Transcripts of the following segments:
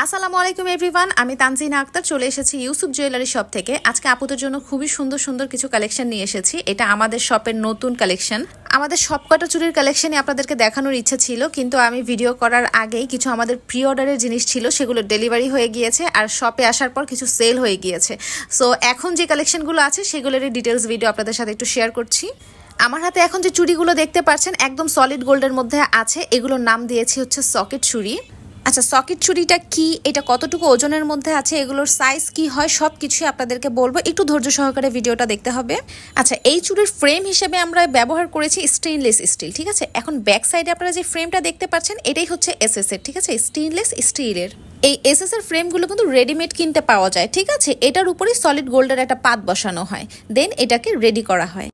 আসসালামু আলাইকুম এভরিওয়ান, আমি তানজিনা আক্তার চলে এসেছি ইউসুফ জুয়েলারি শপ থেকে। আজকে আপুদের জন্য খুবই সুন্দর সুন্দর কিছু কালেকশন নিয়ে এসেছি। এটা আমাদের শপের নতুন কালেকশন। আমাদের সবকটা চুড়ির কালেকশনই আপনাদেরকে দেখানোর ইচ্ছা ছিল, কিন্তু আমি ভিডিও করার আগেই কিছু আমাদের প্রি অর্ডারের জিনিস ছিল, সেগুলো ডেলিভারি হয়ে গিয়েছে আর শপে আসার পর কিছু সেল হয়ে গিয়েছে। সো এখন যে কালেকশনগুলো আছে সেগুলোরই ডিটেলস ভিডিও আপনাদের সাথে একটু শেয়ার করছি। আমার হাতে এখন যে চুড়িগুলো দেখতে পাচ্ছেন একদম সলিড গোল্ডের মধ্যে আছে। এগুলোর নাম দিয়েছি হচ্ছে সকেট চুড়ি। আচ্ছা, সকেট চুড়িটা কি, এটা কতটুকু ওজনের মধ্যে আছে, এগুলোর সাইজ কি হয়, সব কিছুই আপনাদেরকে বলবো। একটু ধৈর্য সহকারে ভিডিওটা দেখতে হবে। আচ্ছা, এই চুড়ির ফ্রেম হিসেবে আমরা ব্যবহার করেছি স্টেইনলেস স্টিল, ঠিক আছে। এখন ব্যাক সাইডে আপনারা যে ফ্রেমটা দেখতে পাচ্ছেন এটাই হচ্ছে এসএস এর, ঠিক আছে, স্টেইনলেস স্টিলের। এই এসএস এর ফ্রেমগুলো কিন্তু রেডিমেড কিনতে পাওয়া যায়, ঠিক আছে। এটার উপরেই সলিড গোল্ডের একটা পাত বসানো হয়, দেন এটাকে রেডি করা হয়।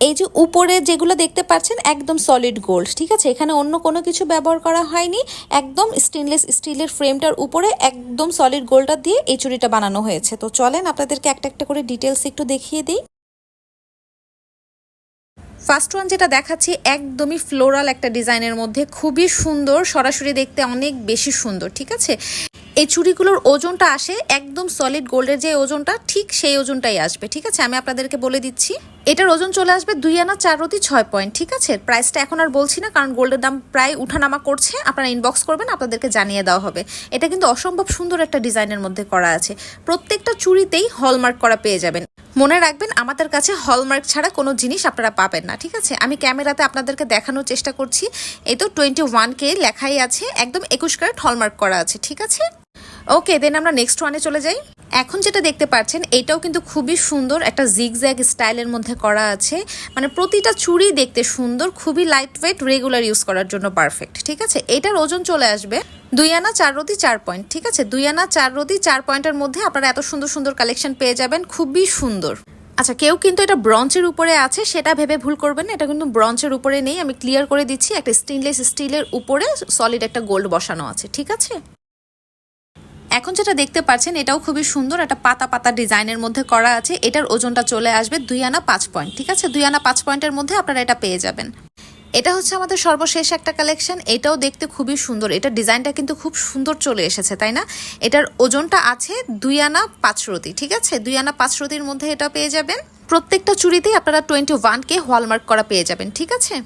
এই যে উপরে যেগুলো দেখতে পাচ্ছেন একদম সলিড গোল্ড, ঠিক আছে। এখানে অন্য কোনো কিছু ব্যবহার করা হয়নি, একদম স্টেনলেস স্টিলের ফ্রেমটার উপরে একদম সলিড গোল্ডটা দিয়ে এই চুড়িটা বানানো হয়েছে। তো চলেন আপনাদেরকে একটা একটা করে ডিটেলস একটু দেখিয়ে দিই। ফার্স্ট ওয়ান যেটা দেখাচ্ছি একদমই ফ্লোরাল একটা ডিজাইনের মধ্যে, খুবই সুন্দর, সরাসরি দেখতে অনেক বেশি সুন্দর, ঠিক আছে। এই চুড়িগুলোর ওজনটা আসে একদম সলিড গোল্ডের যে ওজনটা, ঠিক সেই ওজনটাই আসবে, ঠিক আছে। আমি আপনাদেরকে বলে দিচ্ছি, এটার ওজন চলে আসবে 2 আনা 4 রতি 6 পয়েন্ট, ঠিক আছে। প্রাইসটা এখন আর বলছি না, কারণ গোল্ডের দাম প্রায় উঠানামা করছে। আপনারা ইনবক্স করবেন, আপনাদেরকে জানিয়ে দেওয়া হবে। এটা কিন্তু অসম্ভব সুন্দর একটা ডিজাইনের মধ্যে করা আছে। প্রত্যেকটা চুড়িতেই হলমার্ক করা পেয়ে যাবেন। মনে রাখবেন, আমাদের কাছে হলমার্ক ছাড়া কোনো জিনিস আপনারা পাবেন না, ঠিক আছে। আমি ক্যামেরাতে আপনাদেরকে দেখানোর চেষ্টা করছি। এই তো 21K লেখাই আছে, একদম 21 ক্যারেট হলমার্ক করা আছে, ঠিক আছে। ওকে, দেন আমরা নেক্সট ওয়ানে চলে যাই। এখন যেটা দেখতে পাচ্ছেন এটাও কিন্তু খুবই সুন্দর, একটা জিগজ্যাগ স্টাইলের মধ্যে করা আছে। মানে প্রতিটা চুড়ি দেখতে সুন্দর, খুবই লাইট ওয়েট, রেগুলার ইউজ করার জন্য পারফেক্ট, ঠিক আছে। এটার ওজন চলে আসবে 2 আনা 4 রতি 4 পয়েন্ট, ঠিক আছে। 2 আনা 4 রতি 4 পয়েন্টের মধ্যে আপনারা এত সুন্দর সুন্দর কালেকশন পেয়ে যাবেন, খুবই সুন্দর। আচ্ছা, কেউ কিন্তু এটা ব্রঞ্চের উপরে আছে সেটা ভেবে ভুল করবেন না, এটা কিন্তু ব্রঞ্চের উপরে নেই। আমি ক্লিয়ার করে দিচ্ছি, একটা স্টেনলেস স্টিলের উপরে সলিড একটা গোল্ড বসানো আছে, ঠিক আছে। এখন যেটা দেখতে পাচ্ছেন এটাও খুবই সুন্দর, একটা পাতা পাতা ডিজাইনের মধ্যে করা আছে। এটার ওজনটা চলে আসবে 2 আনা 5 পয়েন্ট, ঠিক আছে। 2 আনা 5 পয়েন্টের মধ্যে আপনারা এটা পেয়ে যাবেন। এটা হচ্ছে আমাদের সর্বশেষ একটা কালেকশন। এটাও দেখতে খুবই সুন্দর, এটা ডিজাইনটা কিন্তু খুব সুন্দর চলে এসেছে, তাই না। এটার ওজনটা আছে 2 আনা 5 রতি, ঠিক আছে। 2 আনা 5 রতির মধ্যে এটা পেয়ে যাবেন। প্রত্যেকটা চুড়িতেই আপনারা 21K হলমার্ক করা পেয়ে যাবেন, ঠিক আছে।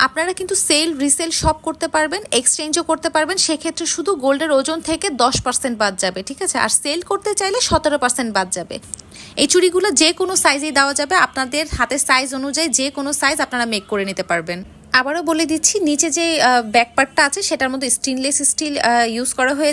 আপনারা কিন্তু সেল রিসেল সব করতে পারবেন, এক্সচেঞ্জও করতে পারবেন। সেক্ষেত্রে শুধু গোল্ডের ওজন থেকে 10% বাদ যাবে, ঠিক আছে। আর সেল করতে চাইলে 17% বাদ যাবে। এই চুড়িগুলো যে কোনো সাইজেই দেওয়া যাবে, আপনাদের হাতের সাইজ অনুযায়ী যে কোনো সাইজ আপনারা মেক করে নিতে পারবেন। আবারও বলে দিচ্ছি, নিচে যে ব্যাক পার্টটা আছে সেটার মধ্যে স্টেনলেস স্টিল ইউজ করা হয়েছে।